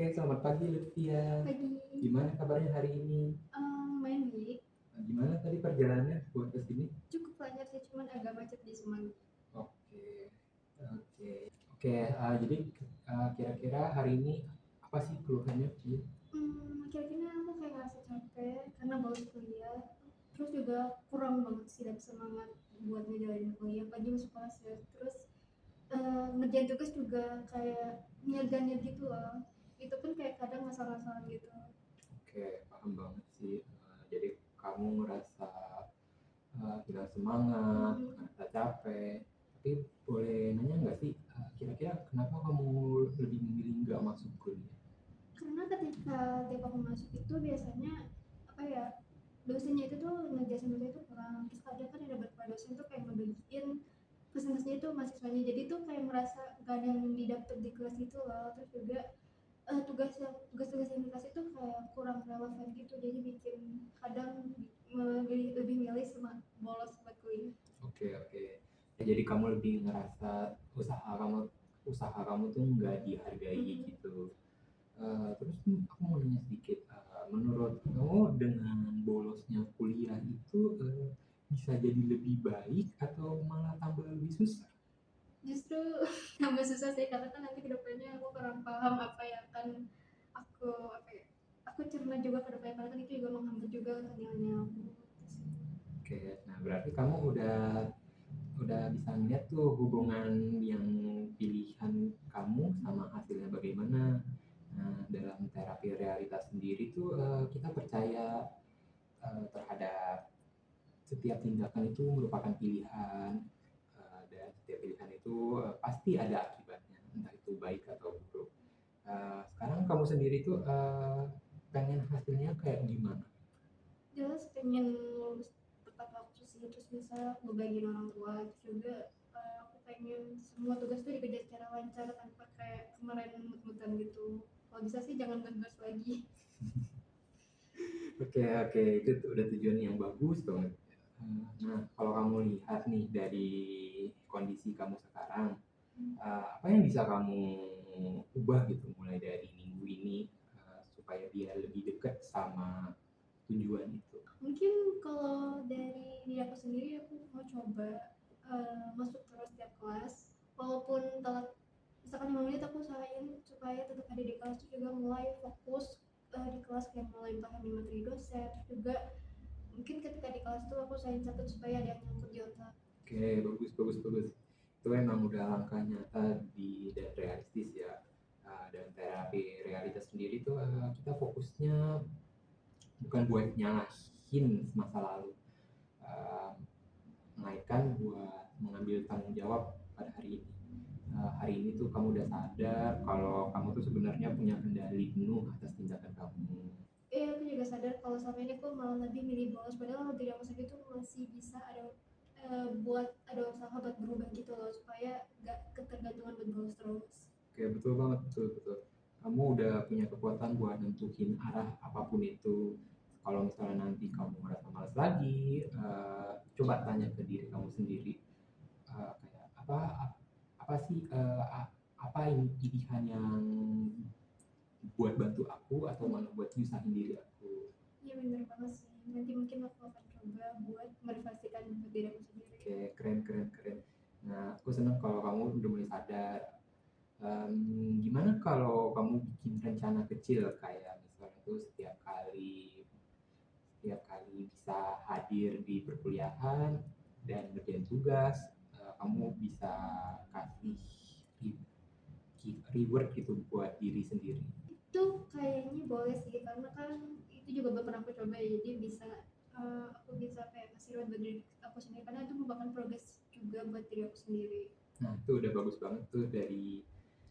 Selamat pagi Lutfia. Pagi. Gimana kabarnya hari ini? Main baik. Gimana tadi perjalanannya buat ke sini? Cukup lancar sih, cuman agak macet di Semanggi. Oke, oke, oke. Jadi kira-kira hari ini apa sih keluhannya, Ci? Akhir-akhirnya aku kayak ngerasa capek karena baru kuliah. Terus juga kurang banget sih dan semangat buat ngejalanin kuliah. Pagi masuk kelas ya. Terus ngerjain tugas juga kayak nyergannya gitu loh. Itu pun kayak kadang ngasal-ngasalan gitu. Oke, paham banget sih. Jadi kamu ngerasa hilang semangat, ngerasa capek. Tapi boleh nanya nggak sih, kira-kira kenapa kamu lebih memilih nggak masuk kuliah? Karena ketika tiap aku masuk itu biasanya apa ya, dosennya itu tuh ngejelasin materi itu kurang. Terus kadang kan ada beberapa dosen tuh kayak ngebagiin presentasinya itu mahasiswanya, jadi tuh kayak merasa gak ada yang didapat di kelas gitu loh. Terus juga tugas-tugas yang dikasih tuh kayak kurang relevan gitu, jadi bikin kadang lebih milih sama bolos buat kuliah. Oke, oke. Ya, jadi kamu lebih ngerasa usaha kamu tuh nggak dihargai gitu. Terus aku mau nanya sedikit, menurut kamu dengan bolosnya kuliah itu bisa jadi lebih baik atau malah tambah lebih susah? Justru tambah susah sih, karena kan nanti kedepannya aku kurang paham apa yang akan aku apa ya, aku cerna juga ke depannya, karena kan itu juga menghambat juga ke nilainya aku. Oke, nah berarti kamu udah bisa ngeliat tuh hubungan yang pilihan kamu sama hasilnya bagaimana. Nah, dalam terapi realitas sendiri tuh kita percaya terhadap setiap tindakan itu merupakan pilihan, dan setiap pilihan itu pasti ada akibatnya, entah itu baik atau buruk. Sekarang kamu sendiri tuh pengen hasilnya kayak gimana? Jelas pengen lulus tepat waktu sih, terus bisa ngebagiin orang tua. Terus juga aku pengen semua tugas tuh dikerjain secara lancar tanpa kayak kemarin mut-mutan gitu. Kalau bisa sih jangan gas lagi. Oke, oke, itu udah tujuan yang bagus banget. Nah, kalau kamu lihat nih dari kondisi kamu sekarang, apa yang bisa kamu ubah gitu mulai dari minggu ini supaya dia lebih dekat sama tujuan itu? Mungkin kalau dari diri aku sendiri, aku mau coba masuk terus tiap kelas, walaupun telat misalkan 5 menit, aku usahain supaya tetap ada di kelas, juga mulai fokus di kelas, kayak mulai pahami materi dosen. Terus juga mungkin ketika di kelas tuh aku usahain catat supaya ada yang nyangkut di otak. Oke, bagus, bagus, bagus. Itu emang udah langkah nyata dan realistis ya. Dan terapi realitas sendiri tuh kita fokusnya bukan buat nyalahin masa lalu, uh, melainkan buat mengambil tanggung jawab pada hari ini. Hari ini tuh kamu udah sadar kalau kamu tuh sebenarnya punya kendali penuh atas tindakan kamu. Aku juga sadar kalau selama ini aku malah lebih milih bolos, padahal diri aku sendiri tuh masih bisa buat ada usaha buat berubah gitu loh, supaya gak ketergantungan buat bolos terus. Oke, betul banget, betul, betul. Kamu udah punya kekuatan buat nentuin arah apapun itu. Kalau misalnya nanti kamu merasa malas lagi, coba tanya ke diri kamu sendiri, kayak apa sih, apa ini pilihan yang buat bantu aku atau malah buat nyusahin diri aku. Iya bener banget sih, nanti mungkin aku akan coba buat merefleksikan diri aku sendiri. Oke, keren, keren, keren. Nah, aku senang kalau kamu udah mulai sadar. Gimana kalau kamu bikin rencana kecil kayak misalnya tuh setiap kali bisa hadir di perkuliahan dan ngerjain tugas, kamu bisa kasih reward gitu buat diri sendiri. Itu kayaknya boleh sih, karena kan itu juga belum pernah aku coba ya, jadi bisa aku bisa kayak kasih reward buat diri aku sendiri, karena itu merupakan progres juga buat diri aku sendiri. Nah, itu udah bagus banget tuh dari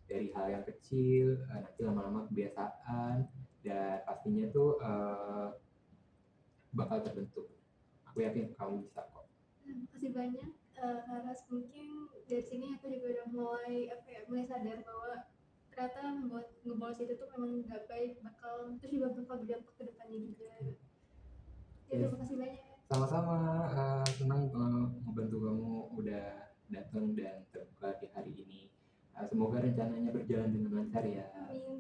hal yang kecil, nanti lama-lama kebiasaan dan pastinya tuh bakal terbentuk. Aku yakin kamu bisa kok. Makasih banyak Haras, mungkin dari sini aku juga udah mulai sadar bahwa ternyata ngebolos itu tuh memang nggak baik, terus juga bakal berdampak ke depannya juga. Ya, Yes. terima kasih banyak. Sama-sama, senang membantu kamu udah datang dan terbuka di hari ini. Semoga rencananya berjalan dengan lancar ya. Amin.